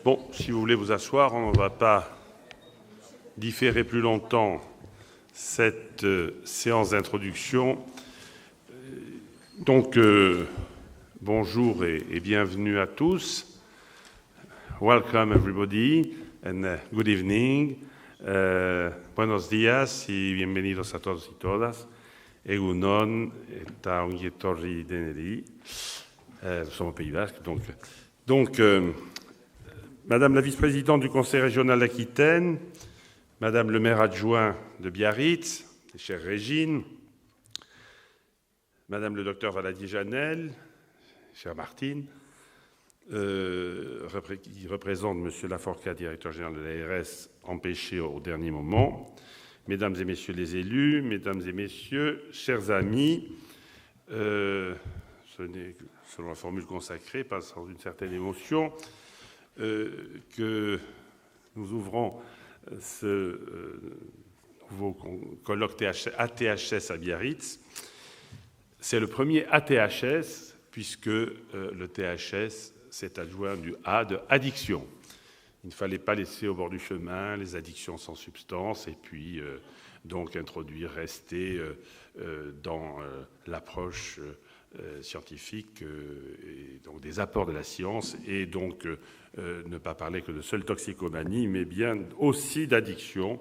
Bon, si vous voulez vous asseoir, on ne va pas différer plus longtemps cette séance d'introduction. Donc, bonjour et bienvenue à tous. Welcome everybody and good evening. Buenos días y bienvenidos a todos y todas. Egunon eta ongi etorri deneri. Nous sommes au Pays Basque, donc Madame la vice-présidente du Conseil régional d'Aquitaine, Madame le maire adjoint de Biarritz, chère Régine, Madame le docteur Valadier-Janel, chère Martine, qui représente Monsieur Laforcade, directeur général de l'ARS, empêché au dernier moment, Mesdames et Messieurs les élus, Mesdames et Messieurs, chers amis, ce n'est, selon la formule consacrée, pas sans une certaine émotion, que nous ouvrons ce nouveau colloque ATHS à Biarritz. C'est le premier ATHS, puisque le THS s'est adjoint du A de addiction. Il ne fallait pas laisser au bord du chemin les addictions sans substance et puis donc introduire, rester dans l'approche scientifique et donc des apports de la science et donc ne pas parler que de seule toxicomanie, mais bien aussi d'addiction,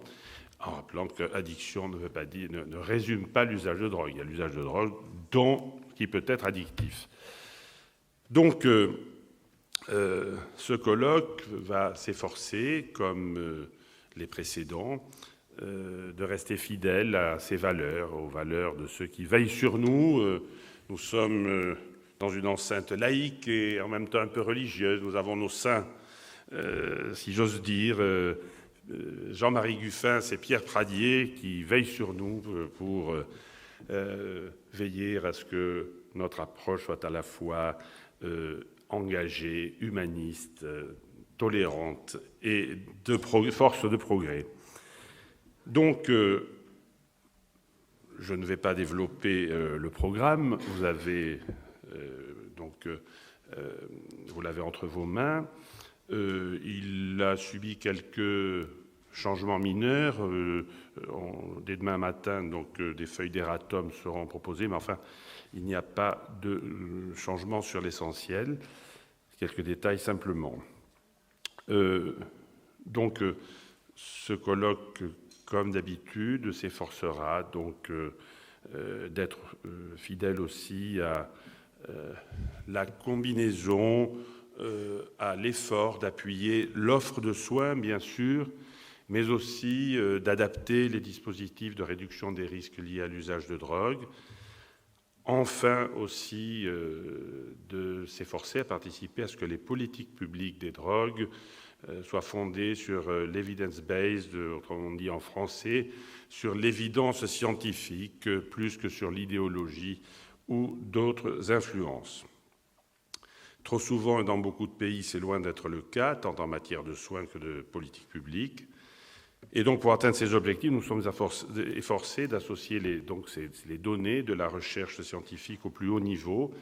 en rappelant que addiction ne veut pas dire, ne résume pas l'usage de drogue. Il y a l'usage de drogue qui peut être addictif. Donc, ce colloque va s'efforcer, comme les précédents, de rester fidèle à ses valeurs, aux valeurs de ceux qui veillent sur nous. Nous sommes dans une enceinte laïque et en même temps un peu religieuse. Nous avons nos saints, si j'ose dire. Jean-Marie Guffin, c'est Pierre Pradier qui veille sur nous pour veiller à ce que notre approche soit à la fois engagée, humaniste, tolérante et de force de progrès. Donc, je ne vais pas développer le programme. Vous avez vous l'avez entre vos mains. Il a subi quelques changements mineurs. Dès demain matin, donc, des feuilles d'erratum seront proposées, mais enfin, il n'y a pas de changement sur l'essentiel. Quelques détails simplement. Donc, ce colloque, comme d'habitude, s'efforcera donc d'être fidèle aussi à la combinaison, à l'effort d'appuyer l'offre de soins, bien sûr, mais aussi d'adapter les dispositifs de réduction des risques liés à l'usage de drogue. Enfin aussi de s'efforcer à participer à ce que les politiques publiques des drogues soient fondées sur l'evidence-based, autrement dit en français, sur l'évidence scientifique, plus que sur l'idéologie ou d'autres influences. Trop souvent, et dans beaucoup de pays, c'est loin d'être le cas, tant en matière de soins que de politique publique. Et donc, pour atteindre ces objectifs, nous sommes efforcés d'associer les données de la recherche scientifique au plus haut niveau.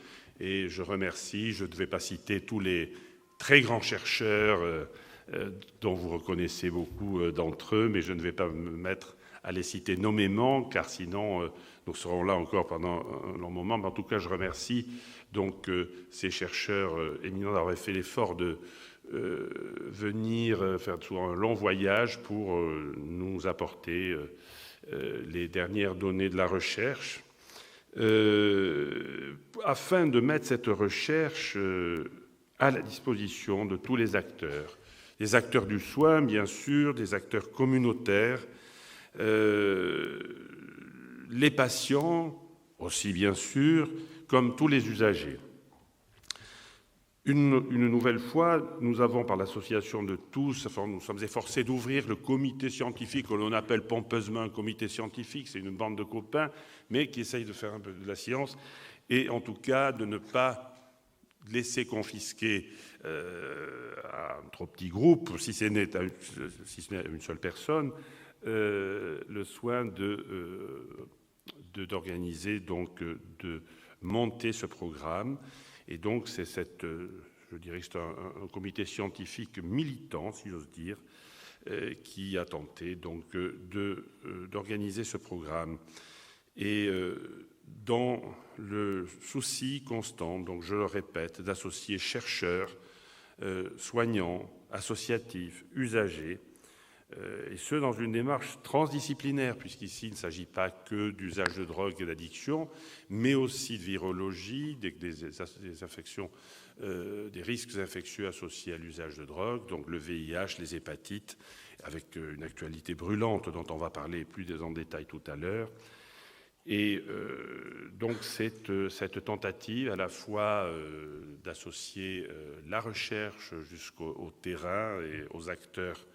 Et je remercie, je ne vais pas citer tous les très grands chercheurs dont vous reconnaissez beaucoup d'entre eux, mais je ne vais pas me mettre à les citer nommément, car sinon nous serons là encore pendant un long moment. Mais en tout cas, je remercie donc ces chercheurs éminents d'avoir fait l'effort de venir faire souvent un long voyage pour nous apporter les dernières données de la recherche, afin de mettre cette recherche à la disposition de tous les acteurs du soin, bien sûr, des acteurs communautaires, les patients aussi, bien sûr, comme tous les usagers. Une nouvelle fois, nous avons, par l'association de tous, nous sommes efforcés d'ouvrir le comité scientifique, que l'on appelle pompeusement un comité scientifique, c'est une bande de copains, mais qui essayent de faire un peu de la science, et en tout cas de ne pas laisser confisquer à un trop petit groupe, si ce n'est à une seule personne, le soin d'organiser, donc de monter ce programme. Et donc c'est cette je dirais que c'est un comité scientifique militant, si j'ose dire, qui a tenté donc d'organiser ce programme. Et dans le souci constant, donc je le répète, d'associer chercheurs, soignants, associatifs, usagers, et ce dans une démarche transdisciplinaire, puisqu'ici il ne s'agit pas que d'usage de drogue et d'addiction, mais aussi de virologie, des infections, des risques infectieux associés à l'usage de drogue, donc le VIH, les hépatites, avec une actualité brûlante dont on va parler plus en détail tout à l'heure. Et donc cette tentative à la fois d'associer la recherche jusqu'au terrain et aux acteurs,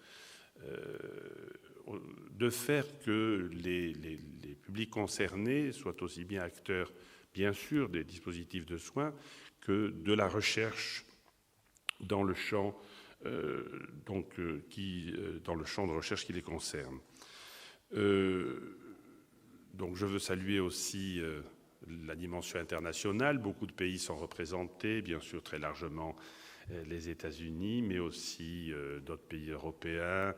de faire que les publics concernés soient aussi bien acteurs, bien sûr, des dispositifs de soins que de la recherche dans le champ, dans le champ de recherche qui les concerne. Donc je veux saluer aussi la dimension internationale. Beaucoup de pays sont représentés, bien sûr très largement les États-Unis, mais aussi d'autres pays européens,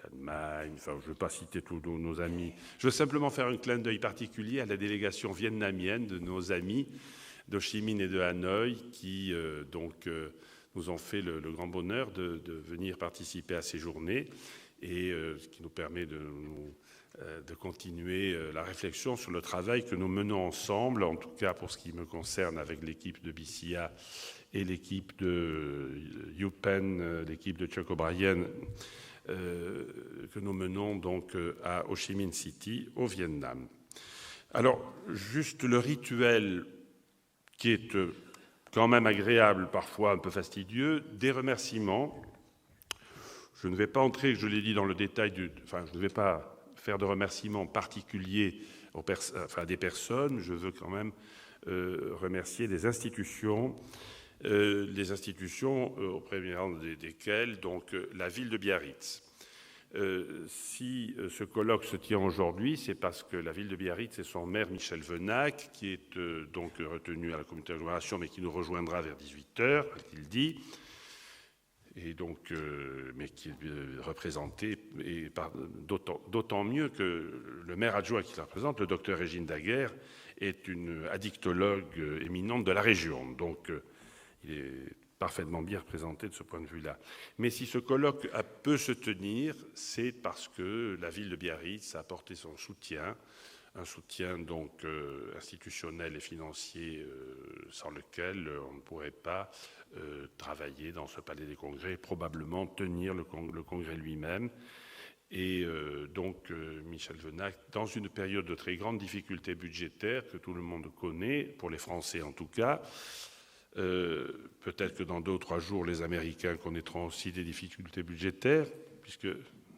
l'Allemagne, enfin je ne veux pas citer tous nos amis. Je veux simplement faire un clin d'œil particulier à la délégation vietnamienne de nos amis d'Ho Chi Minh et de Hanoï qui nous ont fait le grand bonheur de venir participer à ces journées, et ce qui nous permet de continuer la réflexion sur le travail que nous menons ensemble, en tout cas pour ce qui me concerne avec l'équipe de BCA et l'équipe de UPenn, l'équipe de Chuck O'Brien, que nous menons donc à Ho Chi Minh City, au Vietnam. Alors, juste le rituel qui est quand même agréable, parfois un peu fastidieux, des remerciements. Je ne vais pas entrer, je l'ai dit, dans le détail je ne vais pas faire de remerciements particuliers à des personnes. Je veux quand même remercier des institutions, au premier rang desquelles donc la ville de Biarritz. Si ce colloque se tient aujourd'hui, c'est parce que la ville de Biarritz et son maire Michel Venac, qui est donc retenu à la communauté d'agglomération, mais qui nous rejoindra vers 18h, il dit, et donc, mais qui est représenté, et d'autant mieux que le maire adjoint qui la représente, le docteur Régine Daguerre, est une addictologue éminente de la région. Donc, il est parfaitement bien représenté de ce point de vue-là. Mais si ce colloque peut se tenir, c'est parce que la ville de Biarritz a apporté son soutien, un soutien donc institutionnel et financier sans lequel on ne pourrait pas travailler dans ce palais des congrès, probablement tenir le congrès lui-même. Et donc Michel Venac, dans une période de très grande difficulté budgétaire que tout le monde connaît, pour les Français en tout cas, peut-être que dans 2 ou 3 jours, les Américains connaîtront aussi des difficultés budgétaires, puisque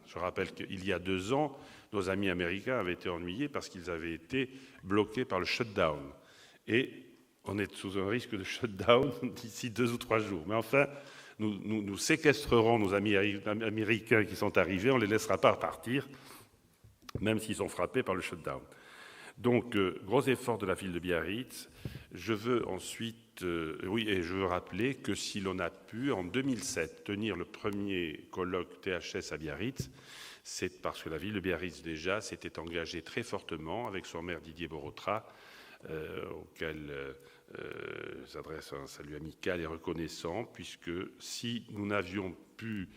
je rappelle qu'il y a 2 ans, nos amis américains avaient été ennuyés parce qu'ils avaient été bloqués par le shutdown. Et on est sous un risque de shutdown d'ici 2 ou 3 jours. Mais enfin, nous séquestrerons nos amis américains qui sont arrivés, on ne les laissera pas repartir, même s'ils sont frappés par le shutdown. Donc, gros effort de la ville de Biarritz. Je veux ensuite, et je veux rappeler que si l'on a pu, en 2007, tenir le premier colloque THS à Biarritz, c'est parce que la ville de Biarritz, déjà, s'était engagée très fortement avec son maire Didier Borotra, auquel s'adresse un salut amical et reconnaissant, puisque si nous n'avions pu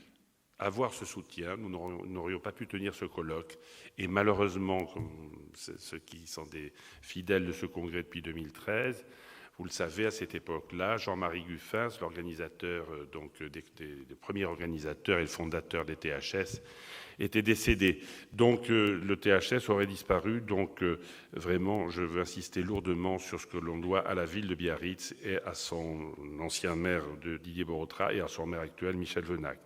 avoir ce soutien, nous n'aurions pas pu tenir ce colloque. Et malheureusement, comme ceux qui sont des fidèles de ce congrès depuis 2013, vous le savez, à cette époque-là, Jean-Marie Guffins, l'organisateur, des premiers organisateurs et le fondateur des THS, était décédé. Donc le THS aurait disparu. Donc vraiment, je veux insister lourdement sur ce que l'on doit à la ville de Biarritz et à son ancien maire Didier Borotra et à son maire actuel Michel Venac.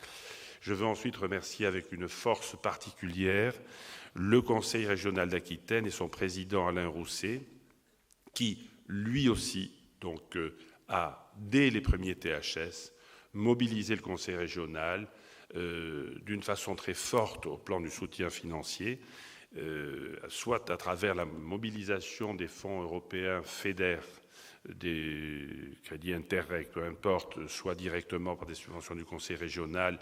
Je veux ensuite remercier avec une force particulière le Conseil régional d'Aquitaine et son président Alain Rousset, qui lui aussi a, dès les premiers THS, mobilisé le Conseil régional d'une façon très forte au plan du soutien financier, soit à travers la mobilisation des fonds européens FEDER des crédits Interreg, peu importe, soit directement par des subventions du Conseil régional,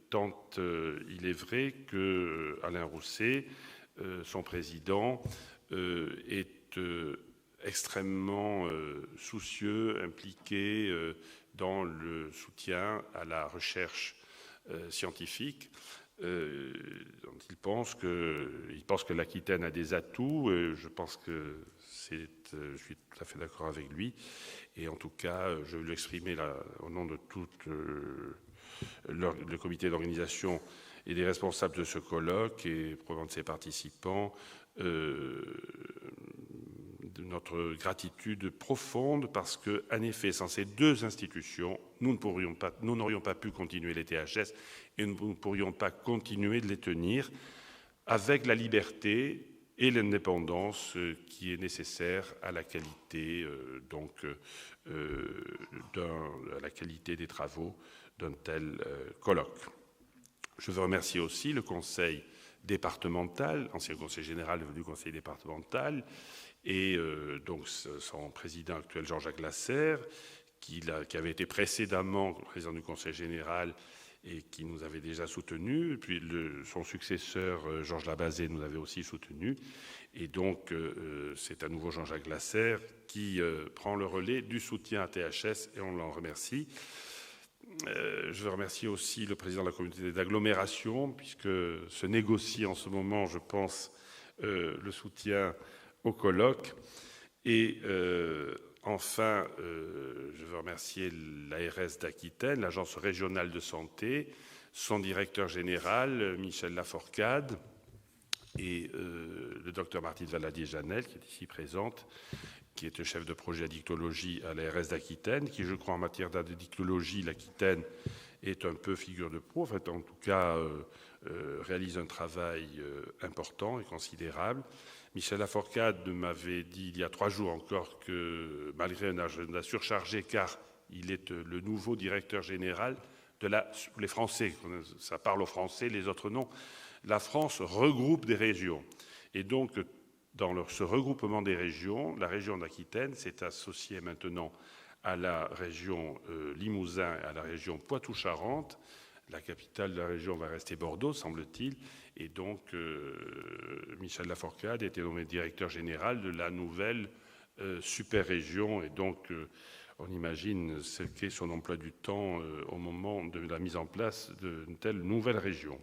tant il est vrai que Alain Rousset, son président, est extrêmement soucieux, impliqué dans le soutien à la recherche scientifique. Il pense que l'Aquitaine a des atouts. Je pense que je suis tout à fait d'accord avec lui. Et en tout cas, je veux l'exprimer au nom de tout le comité d'organisation et des responsables de ce colloque et probablement de ses participants, de notre gratitude profonde parce que, en effet, sans ces deux institutions, nous n'aurions pas pu continuer les THS et nous ne pourrions pas continuer de les tenir avec la liberté et l'indépendance qui est nécessaire à la qualité, à la qualité des travaux d'un tel colloque. Je veux remercier aussi le conseil départemental, ancien conseil général devenu conseil départemental, et donc son président actuel, Jean-Jacques Lasserre, qui avait été précédemment président du conseil général et qui nous avait déjà soutenus. Puis son successeur, Georges Labazé, nous avait aussi soutenus. Et donc, c'est à nouveau Jean-Jacques Lasserre qui prend le relais du soutien à THS, et on l'en remercie. Je veux remercier aussi le président de la communauté d'agglomération, puisque se négocie en ce moment, je pense, le soutien au colloque. Et enfin, je veux remercier l'ARS d'Aquitaine, l'Agence régionale de santé, son directeur général, Michel Laforcade, et le docteur Martine Valadier-Janel, qui est ici présente, qui est chef de projet addictologie à l'ARS d'Aquitaine, qui, je crois, en matière d'addictologie, l'Aquitaine est un peu figure de proue, en tout cas, réalise un travail important et considérable. Michel Laforcade m'avait dit il y a 3 jours encore que, malgré un agenda surchargé, car il est le nouveau directeur général les Français, ça parle aux Français, les autres non, la France regroupe des régions. Et donc, dans ce regroupement des régions, la région d'Aquitaine s'est associée maintenant à la région Limousin et à la région Poitou-Charentes. La capitale de la région va rester Bordeaux, semble-t-il. Et donc, Michel Laforcade a été nommé directeur général de la nouvelle super-région. Et donc, on imagine ce qu'est son emploi du temps au moment de la mise en place d'une telle nouvelle région.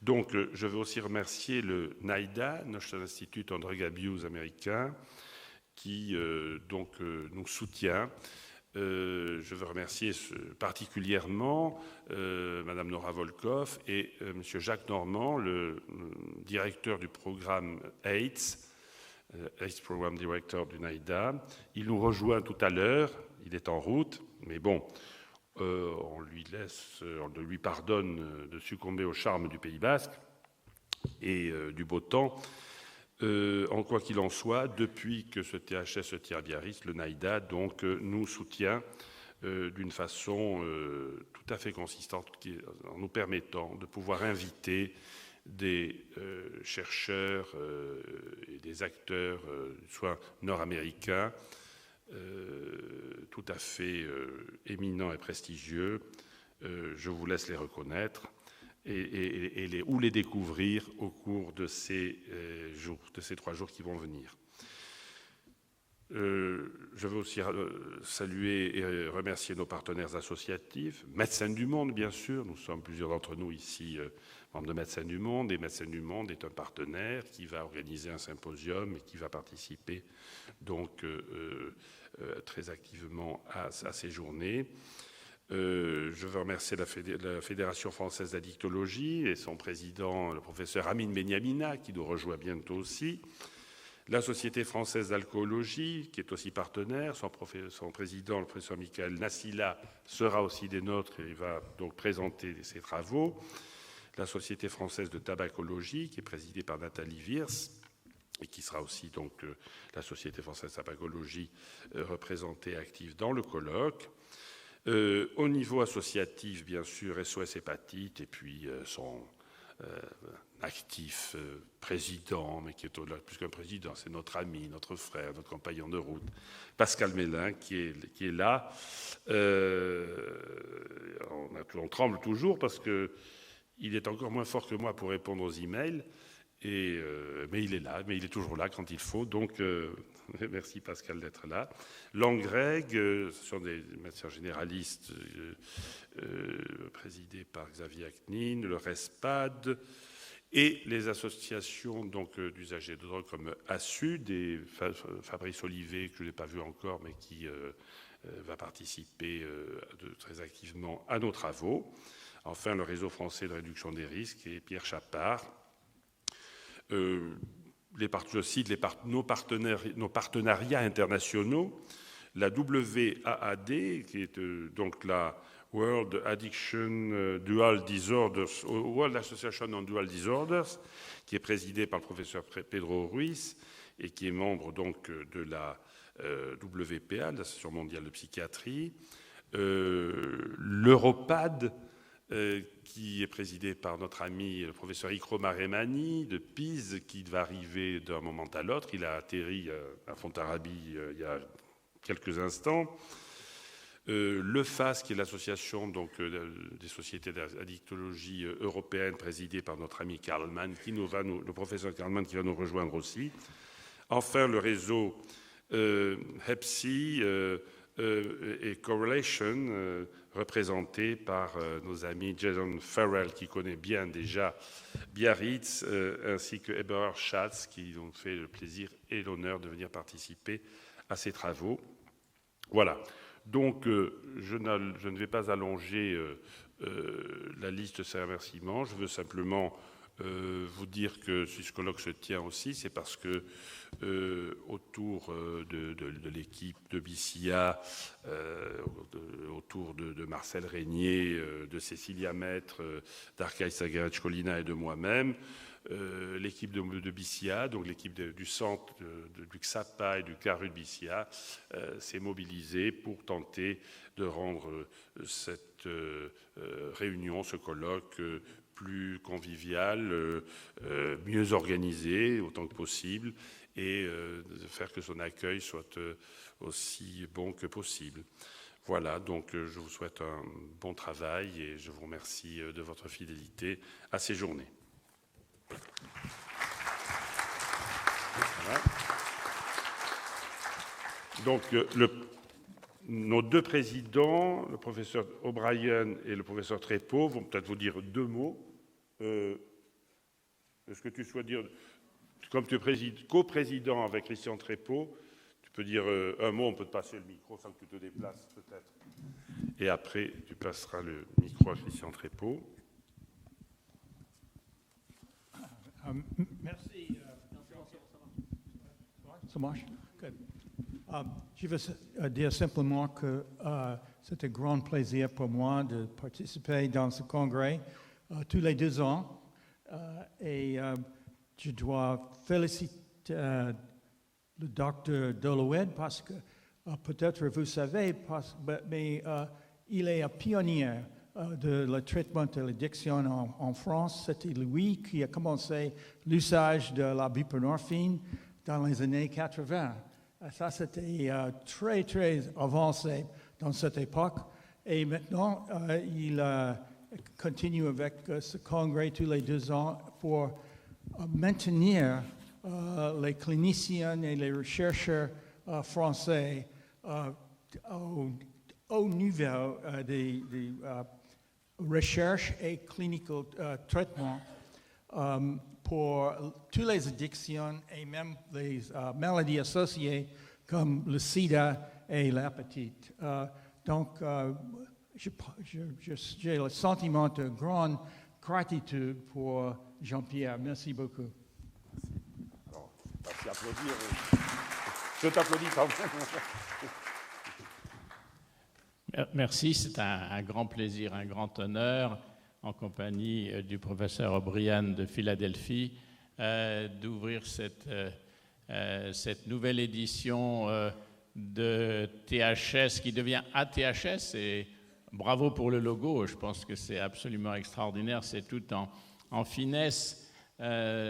Donc, je veux aussi remercier le NIDA, National Institute on Drug Abuse américain, qui nous soutient. Je veux remercier particulièrement Madame Nora Volkoff et Monsieur Jacques Normand, le directeur du programme AIDS Program Director du NIDA. Il nous rejoint tout à l'heure, il est en route, mais bon, on lui pardonne de succomber au charme du Pays Basque et du beau temps. En quoi qu'il en soit, depuis que ce THS se tient à Biarritz, le NIDA nous soutient d'une façon tout à fait consistante, en nous permettant de pouvoir inviter des chercheurs et des acteurs, soit nord-américains, tout à fait éminents et prestigieux. Je vous laisse les reconnaître ou les découvrir au cours de ces 3 jours qui vont venir. Je veux aussi saluer et remercier nos partenaires associatifs, Médecins du Monde, bien sûr. Nous sommes plusieurs d'entre nous ici membres de Médecins du Monde, et Médecins du Monde est un partenaire qui va organiser un symposium et qui va participer donc très activement à ces journées. Je veux remercier la Fédération française d'addictologie et son président, le professeur Amine Benyamina, qui nous rejoint bientôt aussi. La Société française d'alcoolologie, qui est aussi partenaire, son président, le professeur Michael Nassila, sera aussi des nôtres et il va donc présenter ses travaux. La Société française de tabacologie, qui est présidée par Nathalie Wirs, et qui sera aussi donc la Société française de tabacologie représentée active dans le colloque. Au niveau associatif, bien sûr, SOS Hépatite, et puis son actif président, mais qui est au-delà plus qu'un président, c'est notre ami, notre frère, notre compagnon de route, Pascal Mélin, qui est là. On tremble toujours parce qu'il est encore moins fort que moi pour répondre aux emails, mais il est là, mais il est toujours là quand il faut, donc merci Pascal d'être là. L'Angreg, ce sont des médecins généralistes présidés par Xavier Aknin, le RESPAD, et les associations d'usagers de drogue comme ASUD et Fabrice Olivet, que je n'ai pas vu encore, mais qui va participer très activement à nos travaux. Enfin, le réseau français de réduction des risques et Pierre Chapard. Je cite nos partenariats internationaux, la WAAD, qui est donc la World Addiction Dual Disorders, World Association on Dual Disorders, qui est présidée par le professeur Pedro Ruiz et qui est membre donc de la WPA, l'Association mondiale de psychiatrie, l'Europad, qui est présidé par notre ami le professeur Ikro Maremani de Pise, qui va arriver d'un moment à l'autre. Il a atterri à Fontarabie il y a quelques instants. Le FAS, qui est l'association des sociétés d'addictologie européenne, présidée par notre ami Karl Mann, le professeur Karl Mann, qui va nous rejoindre aussi. Enfin, le réseau HEPSI et Correlation, représenté par nos amis Jason Farrell, qui connaît bien déjà Biarritz, ainsi que Eberhard Schatz, qui ont fait le plaisir et l'honneur de venir participer à ces travaux. Voilà. Donc, je ne vais pas allonger la liste de ces remerciements. Je veux simplement vous dire que si ce colloque se tient aussi, c'est parce que autour de l'équipe de BCA, autour de Marcel Régnier, de Cécilia Maître, d'Arkaï Sagarec-Colina et de moi-même, l'équipe de BCA, donc l'équipe du centre du XAPA et du CARU de BCA, s'est mobilisée pour tenter de rendre cette réunion, ce colloque, plus convivial, mieux organisé autant que possible, et de faire que son accueil soit aussi bon que possible. Voilà, donc je vous souhaite un bon travail et je vous remercie de votre fidélité à ces journées. Voilà. Donc, nos deux présidents, le professeur O'Brien et le professeur Trépeau, vont peut-être vous dire deux mots. Est-ce que tu souhaites dire, comme tu es coprésident avec Christian Trépeau, tu peux dire un mot, on peut te passer le micro sans que tu te déplaces peut-être. Et après, tu passeras le micro à Christian Trépeau. Merci. Ça marche? Good. Je veux dire simplement que c'est un grand plaisir pour moi de participer dans ce congrès tous les 2 ans. Et je dois féliciter le docteur Doloued parce que peut-être vous savez, mais il est un pionnier de le traitement de l'addiction en France. C'était lui qui a commencé l'usage de la buprenorphine dans les années 80. Ça, c'était très, très avancé dans cette époque. Et maintenant, il continue avec ce congrès tous les 2 ans pour maintenir les cliniciens et les chercheurs français au niveau des recherches et clinical traitements pour toutes les addictions et même les maladies associées comme le sida et l'hépatite. Donc, j'ai le sentiment de grande gratitude pour Jean-Pierre. Merci beaucoup. Alors, pas applaudir. Je t'applaudis quand même. Merci, c'est un grand plaisir, un grand honneur, en compagnie du professeur O'Brien de Philadelphie, d'ouvrir cette nouvelle édition de THS qui devient ATHS. Et bravo pour le logo, je pense que c'est absolument extraordinaire. C'est tout en finesse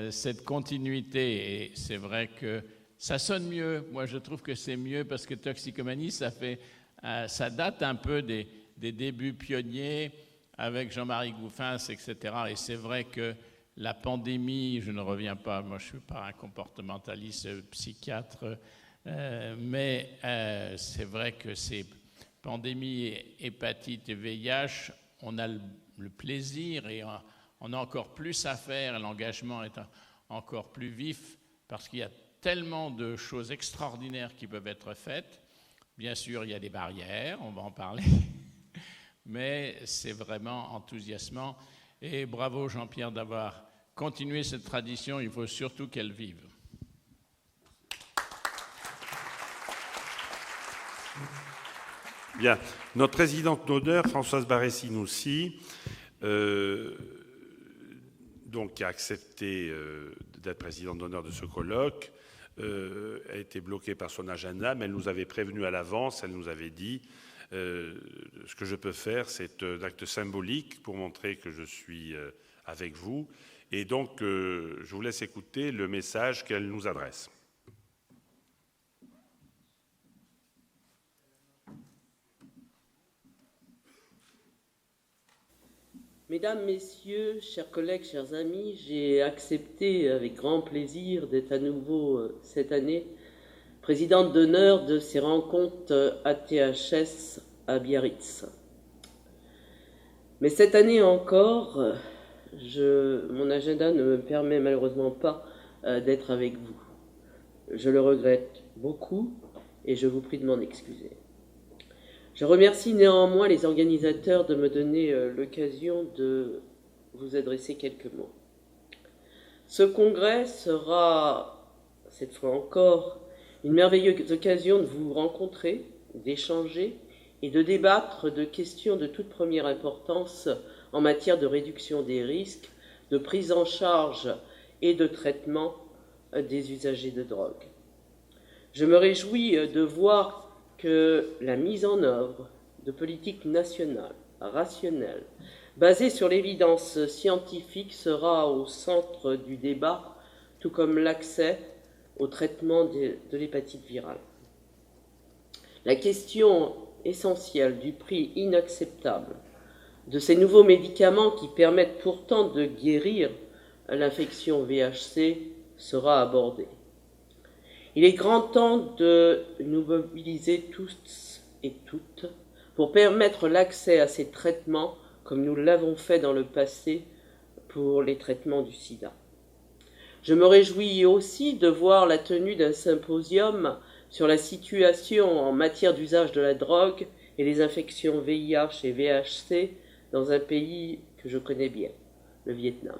cette continuité. Et c'est vrai que ça sonne mieux. Moi, je trouve que c'est mieux parce que toxicomanie, ça date un peu des débuts pionniers avec Jean-Marie Gouffins, etc. Et c'est vrai que la pandémie, je ne reviens pas, moi je ne suis pas un comportementaliste psychiatre, mais c'est vrai que ces pandémies, hépatite et VIH, on a le plaisir et on a encore plus à faire, l'engagement est encore plus vif parce qu'il y a tellement de choses extraordinaires qui peuvent être faites. Bien sûr, il y a des barrières, on va en parler, mais c'est vraiment enthousiasmant. Et bravo Jean-Pierre d'avoir continué cette tradition, il faut surtout qu'elle vive. Bien, notre présidente d'honneur, Françoise Barré-Sinoussi, donc qui a accepté d'être présidente d'honneur de ce colloque, a été bloquée par son agenda, mais elle nous avait prévenu à l'avance, elle nous avait dit ce que je peux faire, c'est un acte symbolique pour montrer que je suis avec vous. Et donc, je vous laisse écouter le message qu'elle nous adresse. Mesdames, Messieurs, chers collègues, chers amis, j'ai accepté avec grand plaisir d'être à nouveau cette année présidente d'honneur de ces rencontres ATHS à Biarritz. Mais cette année encore, mon agenda ne me permet malheureusement pas d'être avec vous. Je le regrette beaucoup et je vous prie de m'en excuser. Je remercie néanmoins les organisateurs de me donner l'occasion de vous adresser quelques mots. Ce congrès sera, cette fois encore, une merveilleuse occasion de vous rencontrer, d'échanger et de débattre de questions de toute première importance en matière de réduction des risques, de prise en charge et de traitement des usagers de drogue. Je me réjouis de voir que la mise en œuvre de politiques nationales, rationnelles, basées sur l'évidence scientifique sera au centre du débat, tout comme l'accès au traitement de l'hépatite virale. La question essentielle du prix inacceptable de ces nouveaux médicaments qui permettent pourtant de guérir l'infection VHC sera abordée. Il est grand temps de nous mobiliser tous et toutes pour permettre l'accès à ces traitements comme nous l'avons fait dans le passé pour les traitements du sida. Je me réjouis aussi de voir la tenue d'un symposium sur la situation en matière d'usage de la drogue et les infections VIH et VHC dans un pays que je connais bien, le Vietnam.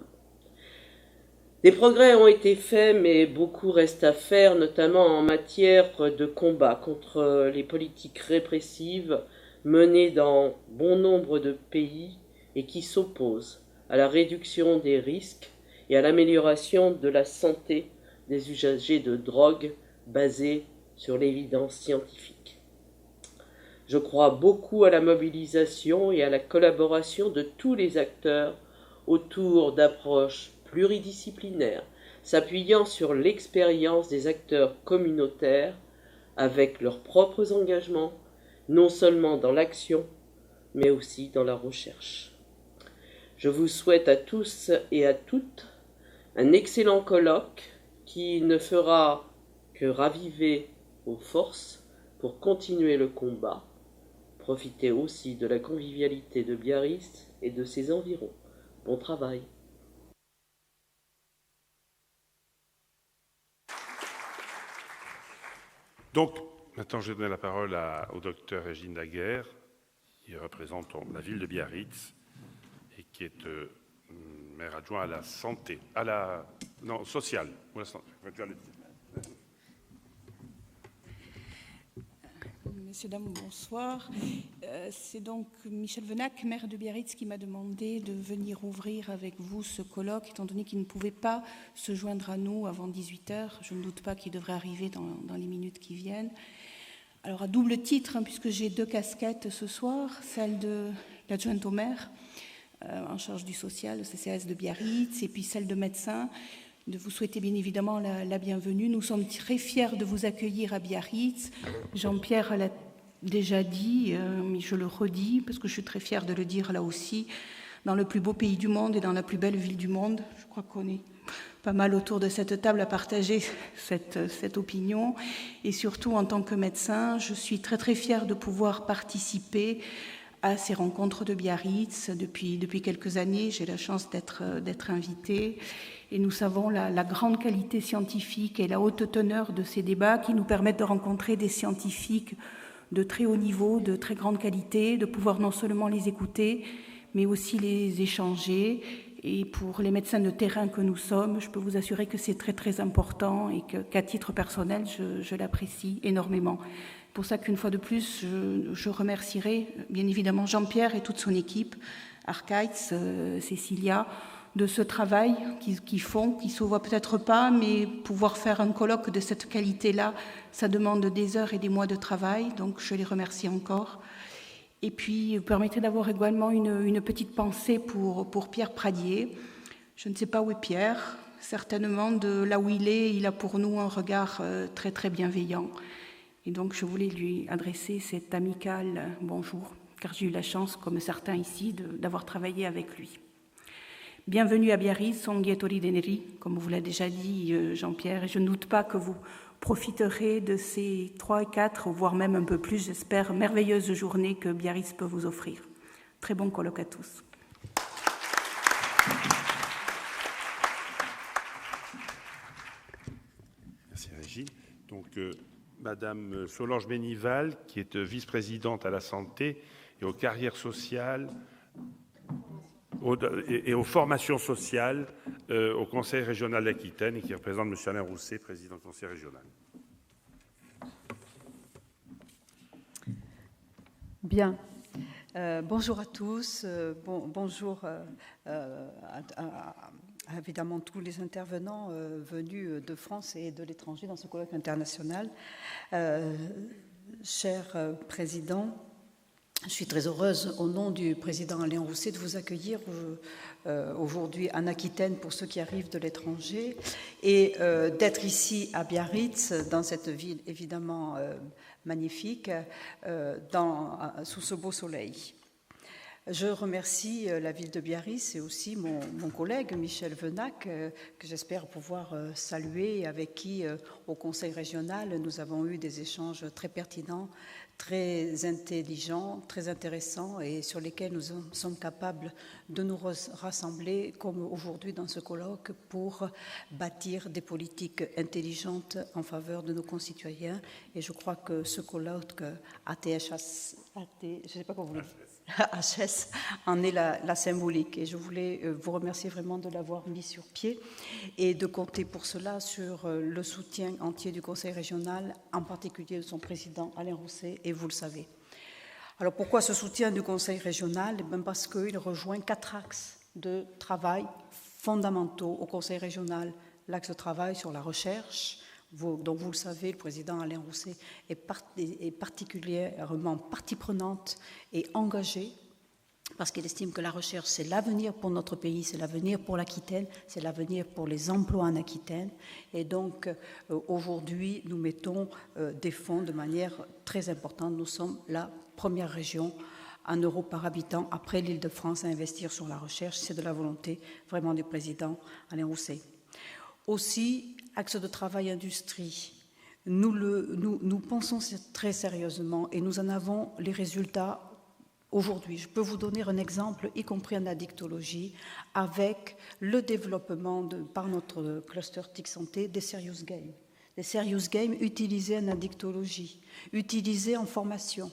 Des progrès ont été faits, mais beaucoup reste à faire, notamment en matière de combat contre les politiques répressives menées dans bon nombre de pays et qui s'opposent à la réduction des risques et à l'amélioration de la santé des usagers de drogue basée sur l'évidence scientifique. Je crois beaucoup à la mobilisation et à la collaboration de tous les acteurs autour d'approches pluridisciplinaires, s'appuyant sur l'expérience des acteurs communautaires avec leurs propres engagements, non seulement dans l'action, mais aussi dans la recherche. Je vous souhaite à tous et à toutes un excellent colloque qui ne fera que raviver vos forces pour continuer le combat. Profitez aussi de la convivialité de Biarritz et de ses environs. Bon travail. Donc, maintenant, je vais donner la parole au docteur Régine Daguerre, qui représente la ville de Biarritz et qui est maire adjoint à la santé, sociale. Messieurs, dames, bonsoir. C'est donc Michel Venac, maire de Biarritz, qui m'a demandé de venir ouvrir avec vous ce colloque, étant donné qu'il ne pouvait pas se joindre à nous avant 18h. Je ne doute pas qu'il devrait arriver dans les minutes qui viennent. Alors, à double titre, puisque j'ai deux casquettes ce soir, celle de l'adjointe au maire, en charge du social, le CCAS de Biarritz, et puis celle de médecins, de vous souhaiter bien évidemment la bienvenue. Nous sommes très fiers de vous accueillir à Biarritz. Jean-Pierre l'a déjà dit, mais je le redis, parce que je suis très fière de le dire là aussi, dans le plus beau pays du monde et dans la plus belle ville du monde. Je crois qu'on est pas mal autour de cette table à partager cette opinion. Et surtout, en tant que médecin, je suis très très fière de pouvoir participer à ces rencontres de Biarritz. Depuis quelques années, j'ai la chance d'être invitée. Et nous savons la grande qualité scientifique et la haute teneur de ces débats qui nous permettent de rencontrer des scientifiques de très haut niveau, de très grande qualité, de pouvoir non seulement les écouter, mais aussi les échanger. Et pour les médecins de terrain que nous sommes, je peux vous assurer que c'est très très important et qu'à titre personnel, je l'apprécie énormément. C'est pour ça qu'une fois de plus, je remercierai bien évidemment Jean-Pierre et toute son équipe, Arkaitz, Cécilia, de ce travail qu'ils font, qui ne se voit peut-être pas, mais pouvoir faire un colloque de cette qualité-là, ça demande des heures et des mois de travail, donc je les remercie encore. Et puis, permettez d'avoir également une petite pensée pour Pierre Pradier. Je ne sais pas où est Pierre, certainement de là où il a pour nous un regard très très bienveillant. Et donc, je voulais lui adresser cet amical bonjour, car j'ai eu la chance, comme certains ici, d'avoir travaillé avec lui. Bienvenue à Biarritz, Ongietori Deneri, comme vous l'a déjà dit Jean-Pierre, et je ne doute pas que vous profiterez de ces 3, 4, voire même un peu plus, j'espère, merveilleuses journées que Biarritz peut vous offrir. Très bon colloque à tous. Merci Régie. Donc, Madame Solange Bénival, qui est vice-présidente à la santé et aux carrières sociales et aux formations sociales au Conseil régional d'Aquitaine et qui représente M. Alain Rousset, président du Conseil régional. Bien. Bonjour à tous. Bonjour à évidemment tous les intervenants venus de France et de l'étranger dans ce colloque international. Cher président, je suis très heureuse, au nom du président Alain Rousset, de vous accueillir aujourd'hui en Aquitaine pour ceux qui arrivent de l'étranger et d'être ici à Biarritz, dans cette ville évidemment magnifique, sous ce beau soleil. Je remercie la ville de Biarritz et aussi mon collègue Michel Venac, que j'espère pouvoir saluer, avec qui, au Conseil régional, nous avons eu des échanges très pertinents, très intelligents, très intéressants et sur lesquels nous sommes capables de nous rassembler, comme aujourd'hui dans ce colloque, pour bâtir des politiques intelligentes en faveur de nos concitoyens. Et je crois que ce colloque ATHS, je ne sais pas comment vous le dites, HS en est la symbolique et je voulais vous remercier vraiment de l'avoir mis sur pied et de compter pour cela sur le soutien entier du Conseil régional, en particulier de son président Alain Rousset, et vous le savez. Alors pourquoi ce soutien du Conseil régional? Parce qu'il rejoint 4 axes de travail fondamentaux au Conseil régional. L'axe de travail sur la recherche, dont vous le savez, le président Alain Rousset est particulièrement partie prenante et engagé parce qu'il estime que la recherche, c'est l'avenir pour notre pays, c'est l'avenir pour l'Aquitaine, c'est l'avenir pour les emplois en Aquitaine. Et donc, aujourd'hui, nous mettons des fonds de manière très importante. Nous sommes la première région en euros par habitant, après l'Île-de-France, à investir sur la recherche. C'est de la volonté vraiment du président Alain Rousset. Aussi, axe de travail industrie, nous pensons très sérieusement et nous en avons les résultats aujourd'hui. Je peux vous donner un exemple, y compris en addictologie, avec le développement par notre cluster TIC Santé des serious games. Des serious games utilisés en addictologie, utilisés en formation.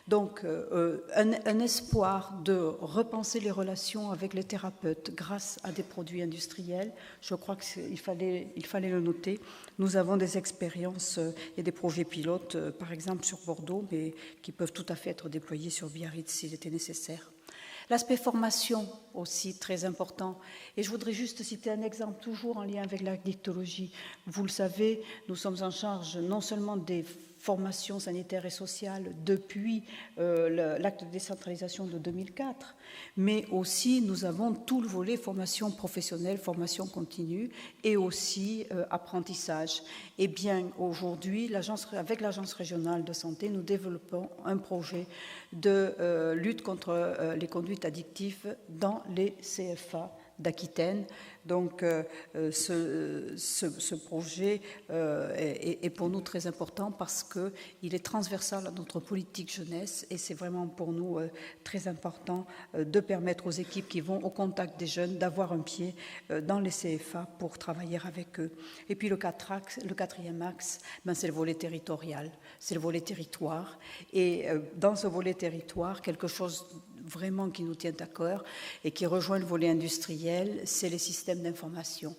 Donc, un espoir de repenser les relations avec les thérapeutes grâce à des produits industriels, je crois qu'il fallait le noter. Nous avons des expériences et des projets pilotes, par exemple sur Bordeaux, mais qui peuvent tout à fait être déployés sur Biarritz s'il était nécessaire. L'aspect formation aussi très important. Et je voudrais juste citer un exemple toujours en lien avec l'addictologie. Vous le savez, nous sommes en charge non seulement des formation sanitaire et sociale depuis l'acte de décentralisation de 2004, mais aussi nous avons tout le volet formation professionnelle, formation continue et aussi apprentissage. Et bien aujourd'hui, avec l'Agence régionale de santé, nous développons un projet de lutte contre les conduites addictives dans les CFA d'Aquitaine. Donc ce projet est pour nous très important parce qu'il est transversal à notre politique jeunesse et c'est vraiment pour nous très important de permettre aux équipes qui vont au contact des jeunes d'avoir un pied dans les CFA pour travailler avec eux. Et puis le quatrième axe, c'est le volet territorial, c'est le volet territoire. Et dans ce volet territoire, quelque chose vraiment qui nous tient à cœur et qui rejoint le volet industriel, c'est les systèmes d'information.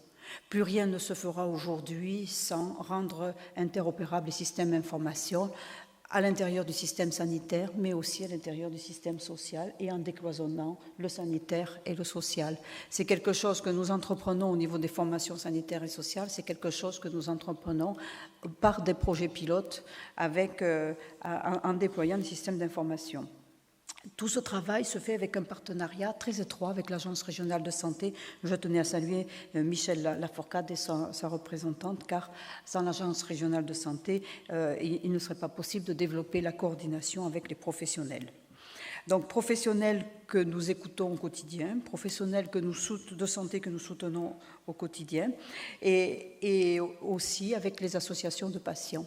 Plus rien ne se fera aujourd'hui sans rendre interopérables les systèmes d'information à l'intérieur du système sanitaire, mais aussi à l'intérieur du système social et en décloisonnant le sanitaire et le social. C'est quelque chose que nous entreprenons au niveau des formations sanitaires et sociales, c'est quelque chose que nous entreprenons par des projets pilotes en déployant des systèmes d'information. Tout ce travail se fait avec un partenariat très étroit avec l'Agence régionale de santé. Je tenais à saluer Michel Lafourcade et sa représentante, car sans l'Agence régionale de santé, il ne serait pas possible de développer la coordination avec les professionnels. Donc, professionnels que nous écoutons au quotidien, professionnels de santé que nous soutenons au quotidien, et aussi avec les associations de patients.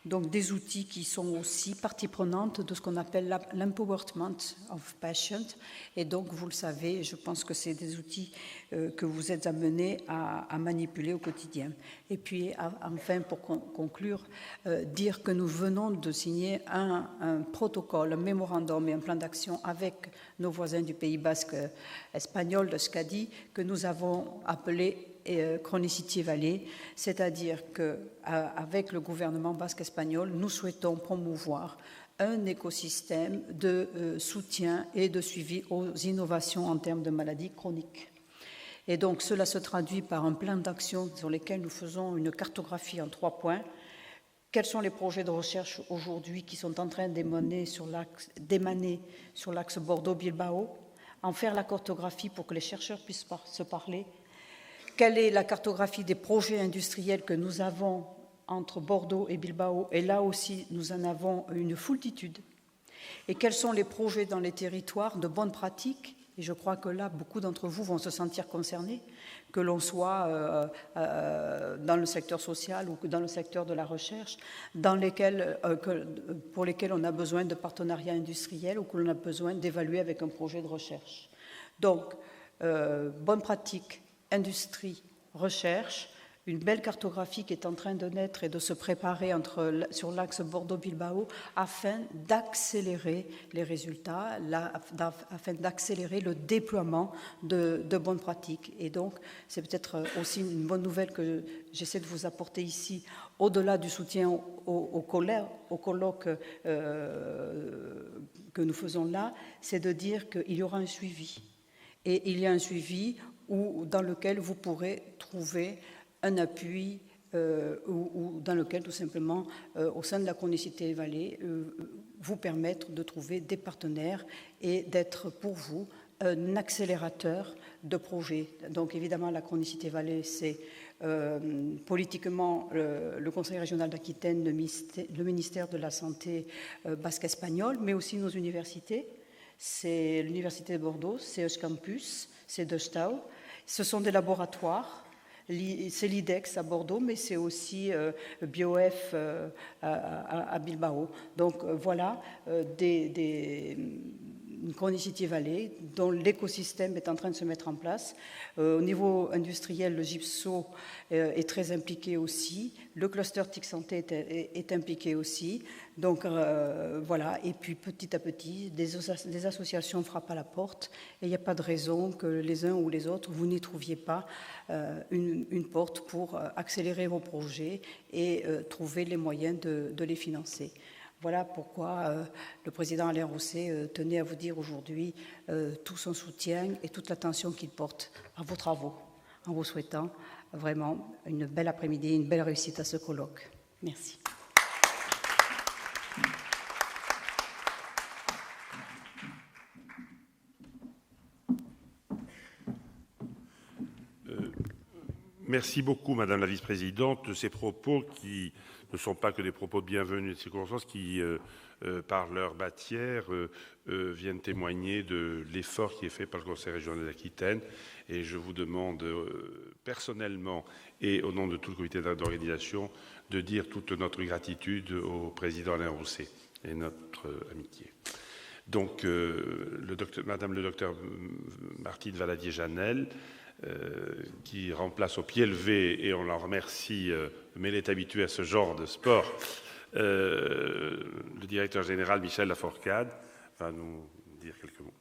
Donc des outils qui sont aussi partie prenante de ce qu'on appelle l'empowerment of patients. Et donc, vous le savez, je pense que c'est des outils que vous êtes amenés à manipuler au quotidien. Et puis, enfin, pour conclure, dire que nous venons de signer un protocole, un mémorandum et un plan d'action avec nos voisins du Pays basque espagnol, de SCADI, que nous avons appelé Chronicity Valley, c'est-à-dire qu'avec le gouvernement basque espagnol, nous souhaitons promouvoir un écosystème de soutien et de suivi aux innovations en termes de maladies chroniques. Et donc cela se traduit par un plan d'action sur lesquels nous faisons une cartographie en 3 points. Quels sont les projets de recherche aujourd'hui qui sont en train d'émaner sur l'axe Bordeaux-Bilbao, en faire la cartographie pour que les chercheurs puissent se parler. Quelle est la cartographie des projets industriels que nous avons entre Bordeaux et Bilbao? Et là aussi, nous en avons une foultitude. Et quels sont les projets dans les territoires de bonnes pratiques? Et je crois que là, beaucoup d'entre vous vont se sentir concernés, que l'on soit dans le secteur social ou dans le secteur de la recherche, pour lesquels on a besoin de partenariats industriels ou que l'on a besoin d'évaluer avec un projet de recherche. Donc, bonnes pratiques, industrie, recherche, une belle cartographie qui est en train de naître et de se préparer sur l'axe Bordeaux-Bilbao afin d'accélérer les résultats, afin d'accélérer le déploiement de bonnes pratiques. Et donc, c'est peut-être aussi une bonne nouvelle que j'essaie de vous apporter ici, au-delà du soutien au colloque que nous faisons là, c'est de dire qu'il y aura un suivi. Et il y a un suivi dans lequel vous pourrez trouver un appui ou dans lequel, tout simplement, au sein de la Chronicity Valley, vous permettre de trouver des partenaires et d'être pour vous un accélérateur de projets. Donc, évidemment, la Chronicity Valley, c'est politiquement le Conseil régional d'Aquitaine, le ministère de la Santé basque espagnol, mais aussi nos universités. C'est l'Université de Bordeaux, c'est Euskampus, c'est Destau. Ce sont des laboratoires. C'est l'IDEX à Bordeaux, mais c'est aussi BioF à Bilbao. Donc voilà une Chronicity Valley dont l'écosystème est en train de se mettre en place. Au niveau industriel, le GIPSO est très impliqué aussi. Le cluster TIC Santé est impliqué aussi. Donc voilà, et puis petit à petit, des associations frappent à la porte et il n'y a pas de raison que les uns ou les autres, vous n'y trouviez pas une porte pour accélérer vos projets et trouver les moyens de les financer. Voilà pourquoi le président Alain Rousset tenait à vous dire aujourd'hui tout son soutien et toute l'attention qu'il porte à vos travaux, en vous souhaitant vraiment une belle après-midi, une belle réussite à ce colloque. Merci. Merci beaucoup, Madame la Vice-présidente, de ces propos qui ne sont pas que des propos de bienvenue et de circonstances qui, par leur matière, viennent témoigner de l'effort qui est fait par le Conseil régional d'Aquitaine. Et je vous demande personnellement et au nom de tout le comité d'organisation de dire toute notre gratitude au président Alain Rousset et notre amitié. Donc, Madame le docteur Martine Valadier-Janel, qui remplace au pied levé, et on l'en remercie, mais elle est habituée à ce genre de sport, le directeur général Michel Laforcade va nous dire quelques mots.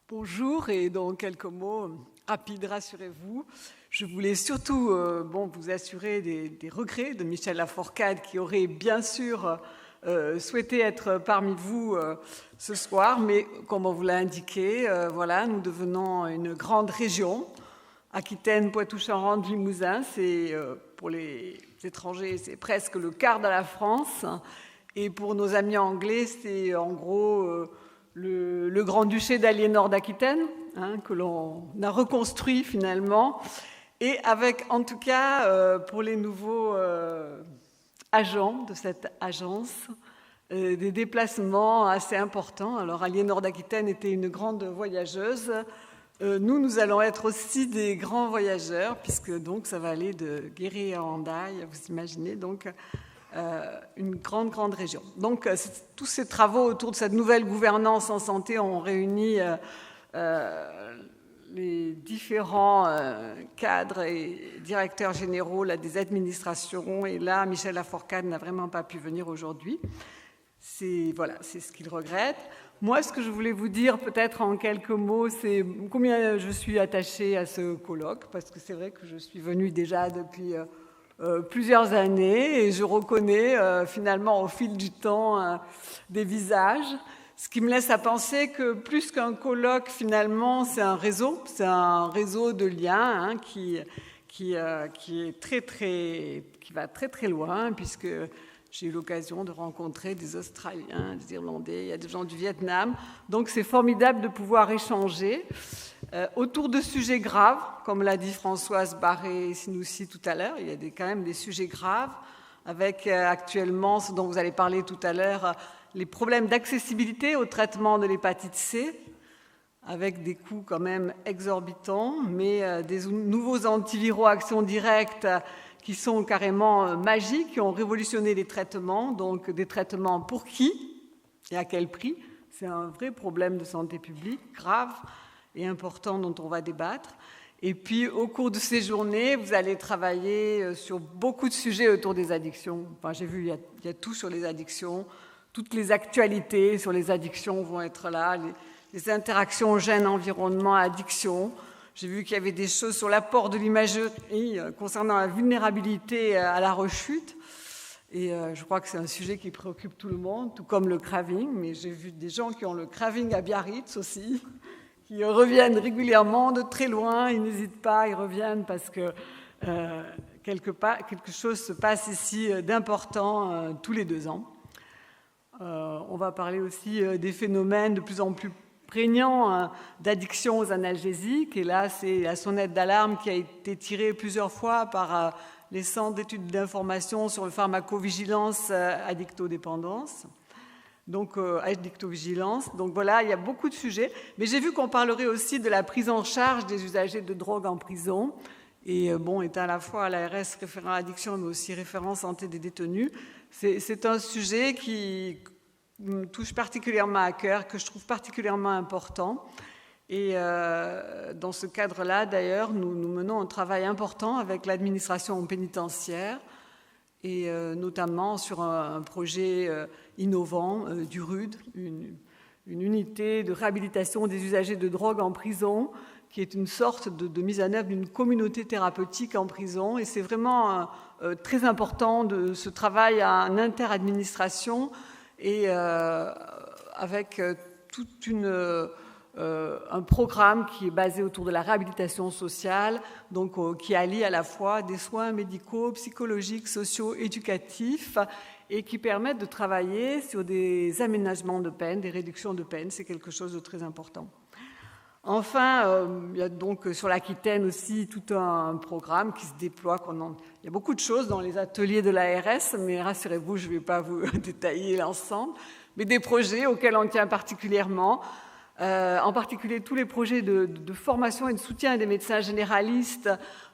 Bonjour, et dans quelques mots rapides, rassurez-vous. Je voulais surtout vous assurer des regrets de Michel Laforcade, qui aurait bien sûr souhaité être parmi vous ce soir, mais comme on vous l'a indiqué, voilà, nous devenons une grande région. Aquitaine, Poitou-Charentes, Limousin, c'est pour les étrangers, c'est presque le quart de la France. Et pour nos amis anglais, c'est en gros le Grand-Duché d'Aliénor d'Aquitaine, que l'on a reconstruit finalement. Et avec, en tout cas, pour les nouveaux agents de cette agence, des déplacements assez importants. Alors, Aliénor d'Aquitaine était une grande voyageuse. Nous allons être aussi des grands voyageurs, puisque donc ça va aller de Guéret à Hendaye, vous imaginez, donc une grande région. Donc, tous ces travaux autour de cette nouvelle gouvernance en santé ont réuni les différents cadres et directeurs généraux des administrations. Et là, Michel Laforcade n'a vraiment pas pu venir aujourd'hui. C'est ce qu'il regrette. Moi, ce que je voulais vous dire, peut-être en quelques mots, c'est combien je suis attachée à ce colloque, parce que c'est vrai que je suis venue déjà depuis plusieurs années et je reconnais finalement au fil du temps des visages. Ce qui me laisse à penser que plus qu'un colloque, finalement, c'est un réseau de liens qui va très loin, puisque j'ai eu l'occasion de rencontrer des Australiens, des Irlandais, il y a des gens du Vietnam. Donc c'est formidable de pouvoir échanger autour de sujets graves, comme l'a dit Françoise Barré-Sinoussi tout à l'heure. Il y a quand même des sujets graves, avec actuellement, ce dont vous allez parler tout à l'heure, les problèmes d'accessibilité au traitement de l'hépatite C, avec des coûts quand même exorbitants, mais des nouveaux antiviraux à action directe qui sont carrément magiques, qui ont révolutionné les traitements. Donc des traitements pour qui et à quel prix? C'est un vrai problème de santé publique, grave et important, dont on va débattre. Et puis, au cours de ces journées, vous allez travailler sur beaucoup de sujets autour des addictions. Enfin, j'ai vu, il y a tout sur les addictions. Toutes les actualités sur les addictions vont être là. Les interactions gène-environnement-addiction. J'ai vu qu'il y avait des choses sur l'apport de l'imagerie concernant la vulnérabilité à la rechute. Et je crois que c'est un sujet qui préoccupe tout le monde, tout comme le craving. Mais j'ai vu des gens qui ont le craving à Biarritz aussi, qui reviennent régulièrement de très loin. Ils n'hésitent pas, ils reviennent parce que quelque chose se passe ici d'important tous les 2 ans. On va parler aussi des phénomènes de plus en plus prégnants d'addiction aux analgésiques. Et là, c'est la sonnette d'alarme qui a été tirée plusieurs fois par les centres d'études d'information sur le pharmacovigilance addictodépendance. Donc, addictovigilance. Donc voilà, il y a beaucoup de sujets. Mais j'ai vu qu'on parlerait aussi de la prise en charge des usagers de drogue en prison. Et est à la fois l'ARS référent addiction, mais aussi référent santé des détenus. C'est un sujet qui me touche particulièrement à cœur, que je trouve particulièrement important. Et dans ce cadre-là, d'ailleurs, nous menons un travail important avec l'administration pénitentiaire, et notamment sur un projet innovant du RUD, une unité de réhabilitation des usagers de drogue en prison, qui est une sorte de mise en œuvre d'une communauté thérapeutique en prison. Et c'est vraiment très important de ce travail en interadministration et avec tout un programme qui est basé autour de la réhabilitation sociale, donc qui allie à la fois des soins médicaux, psychologiques, sociaux, éducatifs, et qui permettent de travailler sur des aménagements de peine, des réductions de peine. C'est quelque chose de très important. Enfin, il y a donc sur l'Aquitaine aussi tout un programme qui se déploie. Il y a beaucoup de choses dans les ateliers de l'ARS, mais rassurez-vous, je ne vais pas vous détailler l'ensemble, mais des projets auxquels on tient particulièrement, en particulier tous les projets de formation et de soutien des médecins généralistes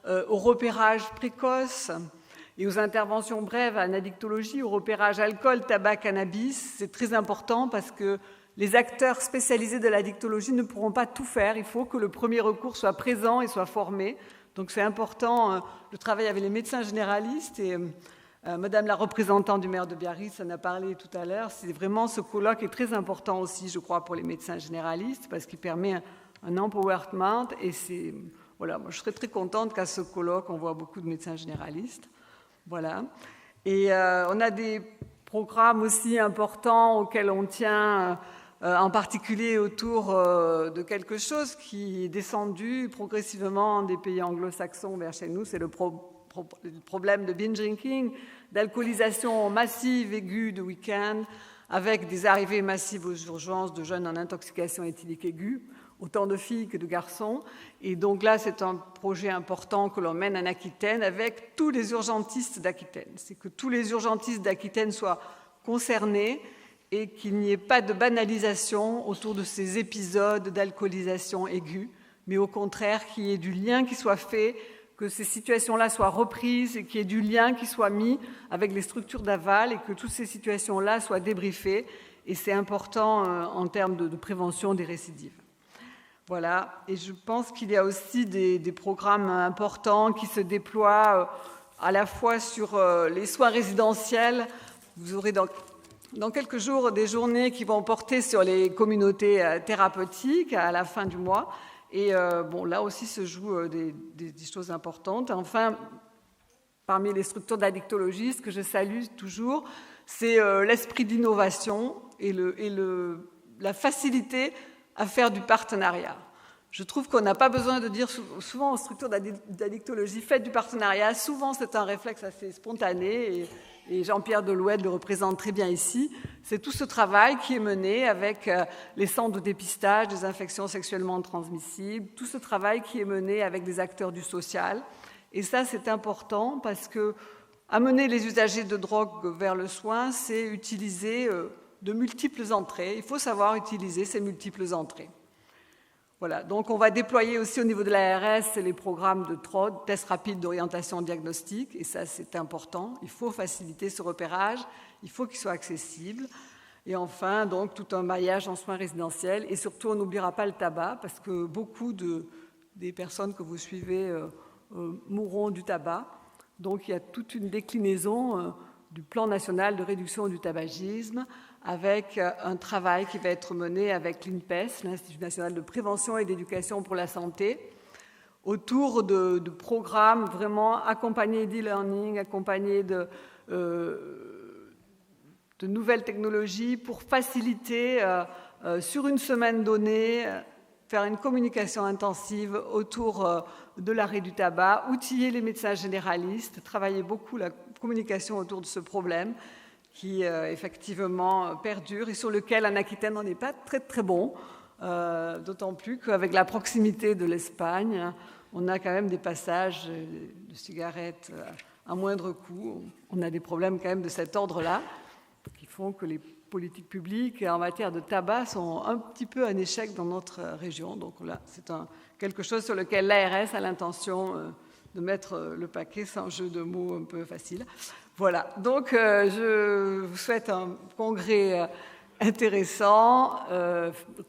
au repérage précoce et aux interventions brèves en addictologie, au repérage alcool, tabac, cannabis. C'est très important parce que les acteurs spécialisés de l'addictologie ne pourront pas tout faire. Il faut que le premier recours soit présent et soit formé. Donc c'est important le travail avec les médecins généralistes. Et Madame la représentante du maire de Biarritz en a parlé tout à l'heure. C'est vraiment ce colloque est très important aussi, je crois, pour les médecins généralistes parce qu'il permet un empowerment. Et c'est voilà, moi je serais très contente qu'à ce colloque on voit beaucoup de médecins généralistes. Voilà. Et on a des programmes aussi importants auxquels on tient. En particulier autour de quelque chose qui est descendu progressivement des pays anglo-saxons vers chez nous, c'est le problème de binge drinking, d'alcoolisation massive aiguë de week-end, avec des arrivées massives aux urgences de jeunes en intoxication éthylique aiguë, autant de filles que de garçons. Et donc là, c'est un projet important que l'on mène en Aquitaine avec tous les urgentistes d'Aquitaine. C'est que tous les urgentistes d'Aquitaine soient concernés et qu'il n'y ait pas de banalisation autour de ces épisodes d'alcoolisation aiguë, mais au contraire qu'il y ait du lien qui soit fait, que ces situations-là soient reprises et qu'il y ait du lien qui soit mis avec les structures d'aval et que toutes ces situations-là soient débriefées. Et c'est important en termes de prévention des récidives. Voilà. Et je pense qu'il y a aussi des programmes importants qui se déploient à la fois sur les soins résidentiels. Vous aurez dans quelques jours, des journées qui vont porter sur les communautés thérapeutiques à la fin du mois. Et bon, là aussi se jouent des choses importantes. Enfin, parmi les structures d'addictologie, ce que je salue toujours, c'est l'esprit d'innovation et la facilité à faire du partenariat. Je trouve qu'on n'a pas besoin de dire souvent aux structures d'addictologie, faites du partenariat. Souvent, c'est un réflexe assez spontané et Jean-Pierre Delouette le représente très bien ici. C'est tout ce travail qui est mené avec les centres de dépistage des infections sexuellement transmissibles, tout ce travail qui est mené avec des acteurs du social. Et ça, c'est important parce que amener les usagers de drogue vers le soin, c'est utiliser de multiples entrées. Il faut savoir utiliser ces multiples entrées. Voilà, donc on va déployer aussi au niveau de l'ARS les programmes de TROD, tests rapides d'orientation diagnostique, et ça c'est important. Il faut faciliter ce repérage, il faut qu'il soit accessible. Et enfin, donc tout un maillage en soins résidentiels, et surtout on n'oubliera pas le tabac, parce que beaucoup des personnes que vous suivez mourront du tabac. Donc il y a toute une déclinaison du plan national de réduction du tabagisme, avec un travail qui va être mené avec l'INPES, l'Institut national de prévention et d'éducation pour la santé, autour de programmes vraiment accompagnés d'e-learning, accompagnés de nouvelles technologies pour faciliter, sur une semaine donnée, faire une communication intensive autour de l'arrêt du tabac, outiller les médecins généralistes, travailler beaucoup la communication autour de ce problème, qui effectivement perdure et sur lequel en Aquitaine on n'est pas très très bon, d'autant plus qu'avec la proximité de l'Espagne, on a quand même des passages de cigarettes à moindre coût. On a des problèmes quand même de cet ordre-là qui font que les politiques publiques en matière de tabac sont un petit peu un échec dans notre région. Donc là, c'est quelque chose sur lequel l'ARS a l'intention de mettre le paquet, sans jeu de mots un peu facile. Voilà, donc je vous souhaite un congrès intéressant,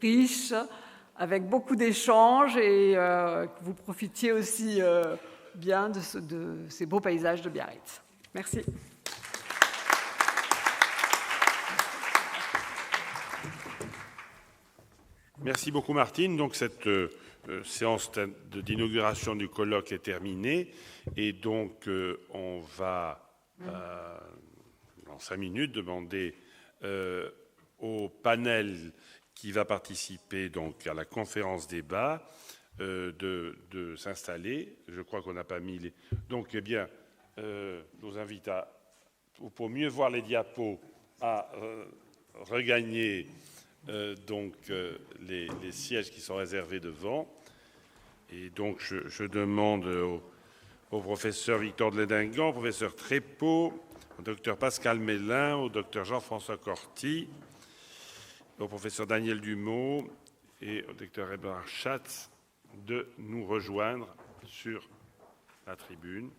riche, avec beaucoup d'échanges et que vous profitiez aussi bien de ces beaux paysages de Biarritz. Merci. Merci beaucoup Martine. Donc cette séance d'inauguration du colloque est terminée et donc on va dans 5 minutes demander au panel qui va participer donc à la conférence débat de s'installer. Je crois qu'on n'a pas mis les... Donc eh bien, je vous invite pour mieux voir les diapos à regagner les sièges qui sont réservés devant. Et donc, je demande au professeur Victor de Lédingan, au professeur Trépeau, au docteur Pascal Mélin, au docteur Jean-François Corti, au professeur Daniel Dumont et au docteur Eberhard Schatz de nous rejoindre sur la tribune.